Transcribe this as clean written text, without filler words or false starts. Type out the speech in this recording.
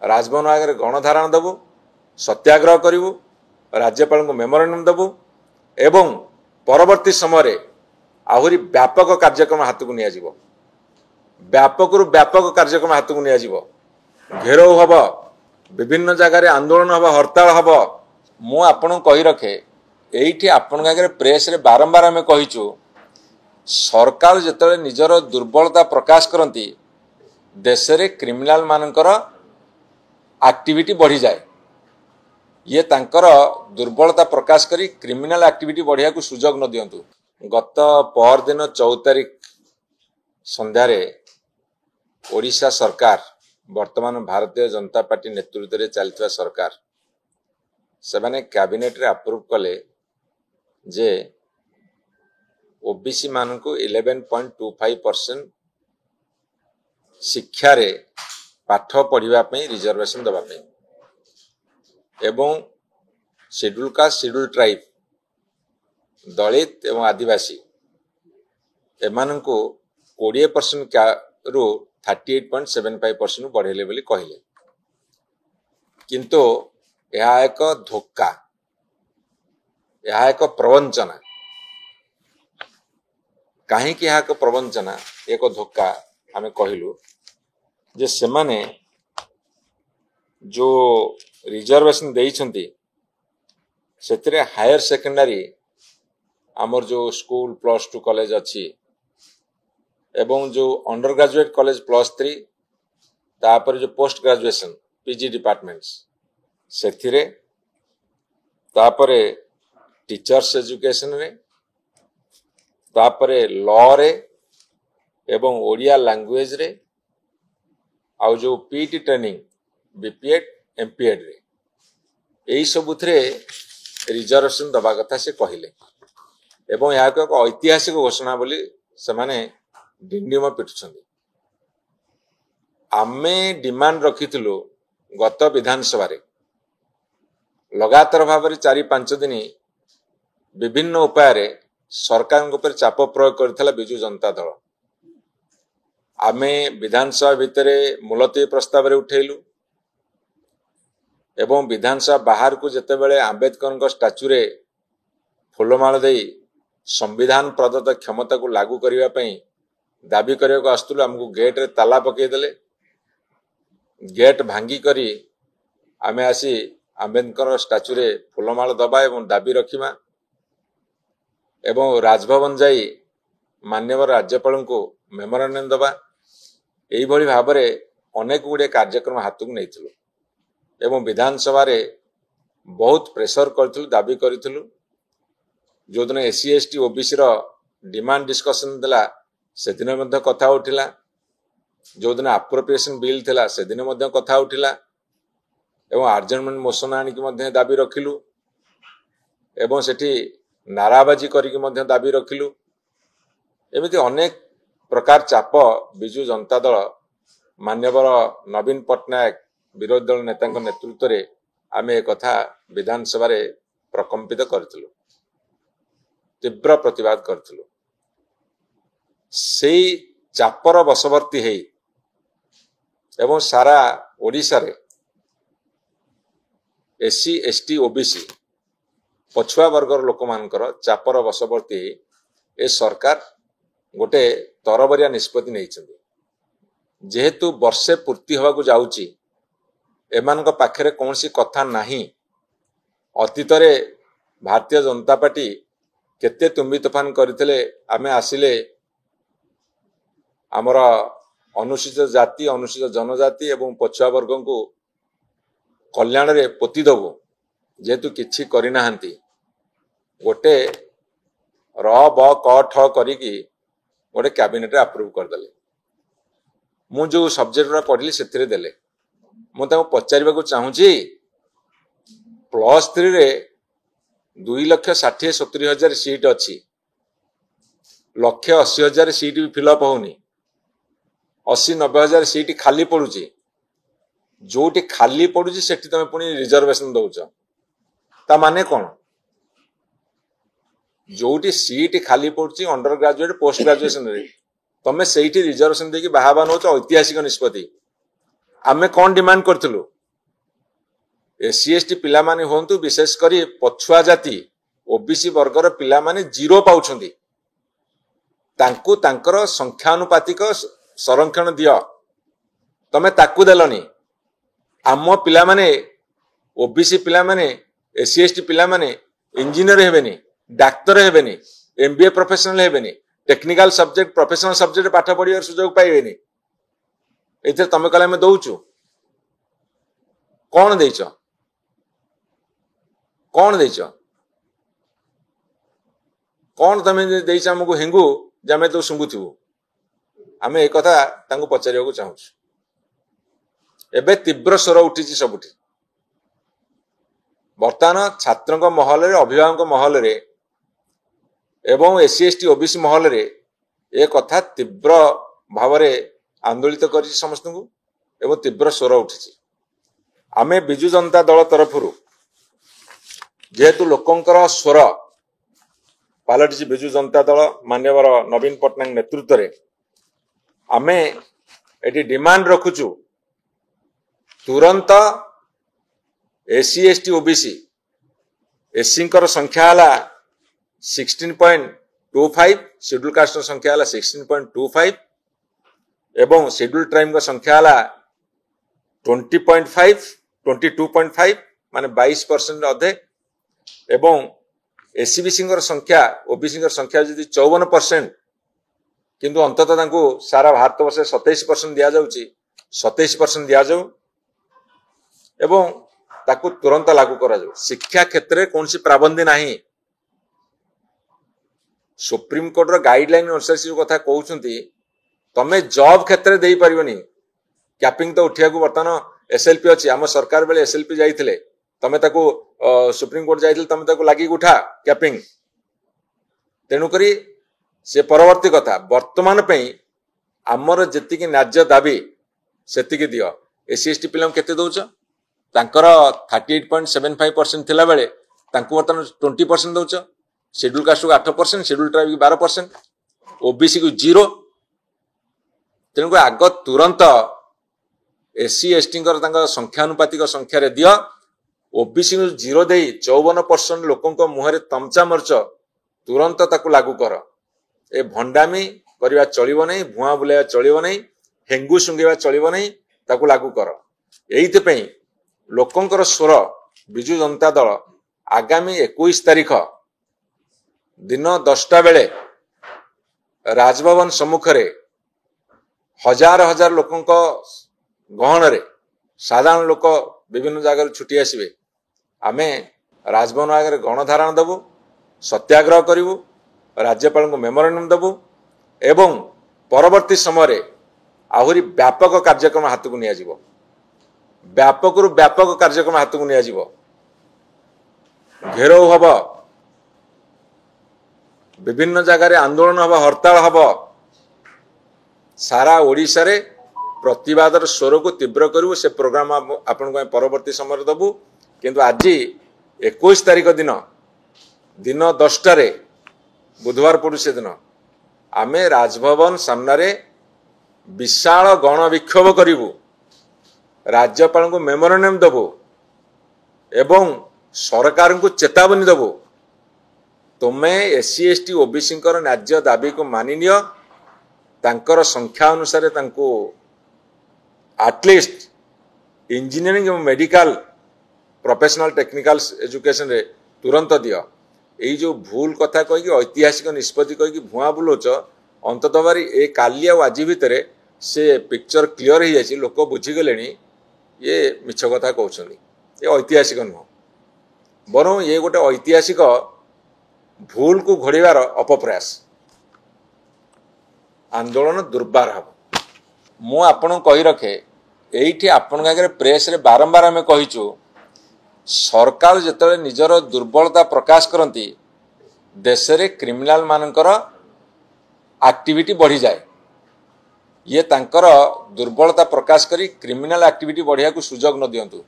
राजभवन आगे गणधारण देवु, सत्याग्रह करूँ, राज्यपाल को मेमोरेंडम देवु एवं परवर्ती समय आहुरी व्यापक कार्यक्रम हाथ को निया जीवो, व्यापक रु व्यापक कार्यक्रम हाथ को निया जीवो, घेराव हम, विभिन्न जगह आंदोलन हम, हड़ताल हम। मु आपन कही रखे एठी आपन आगे प्रेस रे बारंबार आम कहीचु सरकार जिते निजर दुर्बलता प्रकाश करती देश रे क्रिमिनाल मानकर एक्टिविटी बढ़ी जाए, ये तांकर दुर्बलता प्रकाश करी क्रिमिनाल एक्टिविटी बढ़िया को सुजोग न दियंतु। गत पर दिन 14 तारिख संध्यारे ओडिशा सरकार वर्तमान भारतीय जनता पार्टी नेतृत्व में चलता सरकार से कैबिनेट रे अप्रूव कले जे ओबीसी मान को 11.25% शिक्षा रे पाठ पढ़िबा पई रिजर्वेशन दबा पई एवं शेड्यूल कास्ट शेड्यूल ट्राइब दलित एवं आदिवासी एमान को 20% रु 38.75% बढ़ेले बोली कहले, किंतु यह एक धोखा, यह एक प्रवंचना। कहीं यह एक प्रवंचना एक धोखा आमे कहलु जे सेमाने जो रिजर्वेशन देइछंती सेतिरे हायर सेकेंडरी आमर जो स्कूल +2 कॉलेज अच्छी एवं जो अंडर ग्रेजुएट कॉलेज +3 तापर जो पोस्ट ग्रेजुएशन पीजी डिपार्टमेंट्स सेथिरे तापरे टीचर्स एजुकेशन रे तापरे लॉ रे एवं ओडिया लैंग्वेज रे आउ जो पीटी ट्रेनिंग बीपीएड एमपीएड रे यही सबुथरे रिजर्वेशन दबा कथा से कहले एवं यहाँ एक ऐतिहासिक घोषणा बोली से माने डिंडिम पिटुछंदी। आमे डिमांड रखिथिलु गत विधानसभा रे लगातार भाव 4-5 दिन विभिन्न उपाय रे सरकार ऊपर चाप प्रयोग करथिला बिजू जनता दल। आमे विधानसभा भितरे मुलतवी प्रस्ताव रे उठेलु एवं विधानसभा बाहर को जेतेबेले आंबेडकर स्टाच्यू रे फूलमाल देई संविधान प्रदत्त क्षमता को लागू करने पई दाबी करने को आस्तुल हमको गेट रे ताला पकई देले, गेट भांगी करी आमे आसी आंबेडकर स्टाच्यू रे फूलमाल दबा एवं दाबी रखिमा एवं राजभवन जाई माननीय राज्यपाल को मेमोरेंडम दबा यही भली भाव रे अनेक गुड़े कार्यक्रम हाथ को नहीं एवं विधानसभा रे बहुत प्रेशर करथिलु, दाबी करथिलु। जो दिन एससी एसटी ओबीसी रो डिमांड डिस्कशन देला से दिन मध्य कथा उठिला, जो दिन अप्रोप्रिएशन बिल थिला से दिन मध्य कथा उठिला एवं आर्जमेंट मोशन आनिक मध्य दाबी रखिलु एवं सेठी नाराबाजी करिक मध्य दाबी रखिलु। एमिति अनेक प्रकार चाप बिजू जनता दल मान्यवर नवीन पट्टनायक विरोधी दल नेता नेतृत्व रे आमे एक कथा विधानसभा रे प्रकंपित करथिलु, तीव्र प्रतिवाद करथिलु। सेई चापर बशवर्ती हेई एवं सारा ओडिशा रे एससी एसटी ओबीसी पछुआ वर्गर लोक मानकर चापर बशवर्ती हेई ए सरकार गोटे तरबरिया निष्पत्ति नहीं। जेहेतु वर्षे पूर्ति होगा जाउची एमानक पाखरे कौन सी कथा नहीं। अतीत रे भारतीय जनता पार्टी केते तुम्बी तोफान करथिले, आमे आसिले आमर अनुसूचित जाति अनुसूचित जनजाति एवं पछुआ वर्ग को कल्याण रे पोती दबु, जेहेतु किछि करि नाहंती गोटे र ब क ठ करिकी गोटे कैबिनेट रे अप्रूव कर देले। मु जो सब्जेक्ट रा पढ़ली सेथिरे देले मु ताको पचारिबा चाहूची +3 रे 2,60,70,000 सीट अच्छी, 1,80,000 सीट भी फिलअप होनी, 80-90,000 सीट खाली पड़ुची। जोटी खाली पड़ुची सेठी तमे पुनी रिजर्वेशन दउछ, ता माने कोन? जोटी सीट खाली पड़ुची अंडर ग्रेजुएट पोस्ट ग्रेजुएशन रे तमे सेठी रिजर्वेशन देकी बाहाबा नउछ, ऐतिहासिक निष्पत्ति। आमे कौन डिमांड करथिलु एससी एसटी पिला माने होंतु विशेष करी पछुआ जाति ओबीसी वर्गर पिला माने जीरो पाउछंदी तांकु तांकर संख्यानुपातिक संरक्षण दियो तमे ताकु देलनी आम पिला माने ओबीसी पिला माने एससी एसटी पिला माने इंजीनियर हेबेनी डाक्टर हेबेनी एमबीए प्रोफेशनल हेबेनी टेक्निकल सब्जेक्ट प्रोफेशनल सब्जेक्ट पाठ पढ़ियार सुजोग पाइबेनी एथे तमे कहले हम दउचु कौन देइछ कौन तमे देइछ हमको हेंगु जमे तो सुंगुथिबु आमे एक कथा तांको पचारियाको चाहूछु एबे तीव्र स्वर उठिछि सबुठी वर्तमान छात्रक महल रे अभिभावक महल रे एवं एससी एसटी ओबीसी महल रे ए कथा तीव्र भाव रे आंदोलित करी समस्त को एवं तीव्र स्वर उठी आमे बिजु जनता दल तरफरु जेहेतु लोकंकर स्वर पालटी बिजु जनता दल मान्यवर नवीन पट्टनायक नेतृत्व रे आमे एटी डिमांड रखुचु तुरंत एससी एसटी ओबीसी एससी संख्या हला 16.25 शेड्यूल कास्ट संख्या हला 16.25 एवं शेड्यूल ट्राइब संख्या हला 20.5 22.5 माने 22% अधे एवं एससीबीसी संख्या ओबीसी संख्या जदि 54% किंतु अंततः तांको सारा भारत वर्ष 27% दिया जाउची 27% दिया जाउ एवं ताकू तुरंत लागू करा जाउ शिक्षा क्षेत्र में कौन सी प्राबंधी नहीं सुप्रीम कोर्ट रो गाइडलाइन अनुसार से कथा कहउछंती तमे जॉब क्षेत्र में देई परिबनी कैपिंग तो उठिया को वर्तमान एसएलपी अछि हम सरकार बेले एसएलपी जाइथिले तमे ताको सुप्रीम कोर्ट जाइथिले तमे ताको लागि उठा कैपिंग तेनु करी से परवर्ती कथा वर्तमान पे आमर जेतिकी न्याज्य दाबी सेतिकी दियो एससी एसटी पिलम केते दउछ तांकर 38.75% थिला बेले तांको वर्तमान 20% दउछ शेड्यूल कास्ट को 8% शेड्यूल ट्राइब को 12% ओबीसी को 0 तेनु को आग तुरंत एससी एसटी संख्यानुपातिक संख्या रे दियो ओबीसी को 0 दे 54% लोकों मुहरे तमचा मर्च तुरंत ताकू लागू कर ए भंडामी करवा चलिबो नहीं भुआ बुलाया चलिबो नहीं हेंगु सुंगेवा चलिबो नहीं ताकू लागू कर एइते पई लोकंकर स्वर बिजु जनता दल आगामी 21 तारीख दिन 10टा बेले राजभवन सम्मुख रे हजार हजार लोकों गहन रे साधारण लोक विभिन्न जगह छुट्टी आसबे आमे राजभवन आगे गणधारण देबु सत्याग्रह करिवु राज्यपाल को मेमोरेंडम देबु एवं परवर्ती समय आहुरी व्यापक कार्यक्रम हाथ को नियाजिवो व्यापक रु व्यापक कार्यक्रम हाथ को नियाजिवो घेराव हब विभिन्न जगह रे आंदोलन हब हड़ताल हब सारा ओडिशा रे प्रतिवादर स्वर को तीव्र करू से प्रोग्राम आपण परवर्ती समय देबु किंतु आज 21 तारीख दिन दिन 10टा रे बुधवार पड़ू से दिन आमे राजभवन सामने विशाल गण विक्षोभ करिवु राज्यपाल को मेमोरेंडम देबु एवं सरकार को चेतावनी देबु तुमे एससी एसटी ओबीसी न्याज्य दाबी को मानि नियो तांकर संख्या अनुसार तांको एटलिस्ट इंजीनियरिंग एवं मेडिकल प्रोफेशनल टेक्निकल एजुकेशन रे तुरंत दियो एई जो भूल कथा कहि ऐतिहासिक निष्पत्ति कहि भुआ बुलोच अंतत बारी ए काली आ आज भितर से पिक्चर क्लियर हो जाए लोक बुझीगले ये मिछ कथा कहते ये ऐतिहासिक नुह बर ये गोटे ऐतिहासिक भूल को घोड़ार अपप्रयास आंदोलन दुर्बार हम मु आपन कही रखे एठी आपन आगे प्रेस रे बारंबार आम कहीचु सरकार जिते निजर दुर्बलता प्रकाश करती देश रे क्रिमिनाल मानकर एक्टिविटी बढ़ी जाए ये तांकर दुर्बलता प्रकाश करी क्रिमिनाल एक्टिविटी बढ़िया को सुजोग न दियंतु।